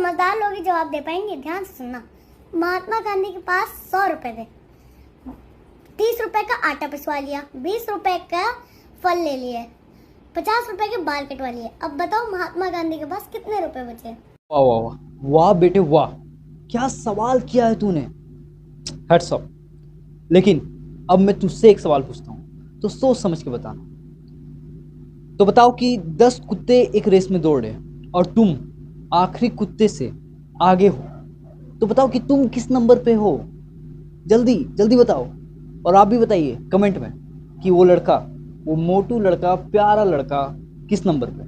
समझदार लोग ही जवाब दे पाएंगे। ध्यान से सुनना। महात्मा गांधी के पास 100 रुपए थे। 30 रुपए का आटा पिसवा लिया, 20 रुपए का फल ले लिए, 50 रुपए के बाल कटवा लिए। अब बताओ महात्मा गांधी के पास कितने रुपए बचे? वाह वाह वाह वाह बेटे वाह, क्या सवाल किया है तूने, हेड्स अप। लेकिन अब मैं तुझसे एक सवाल पूछता हूँ, तो सोच समझ के बताना। तो बताओ कि 10 कुत्ते एक रेस में दौड़ रहे और तुम आखिरी कुत्ते से आगे हो, तो बताओ कि तुम किस नंबर पे हो? जल्दी जल्दी बताओ। और आप भी बताइए कमेंट में कि वो लड़का, वो मोटू लड़का, प्यारा लड़का किस नंबर पे?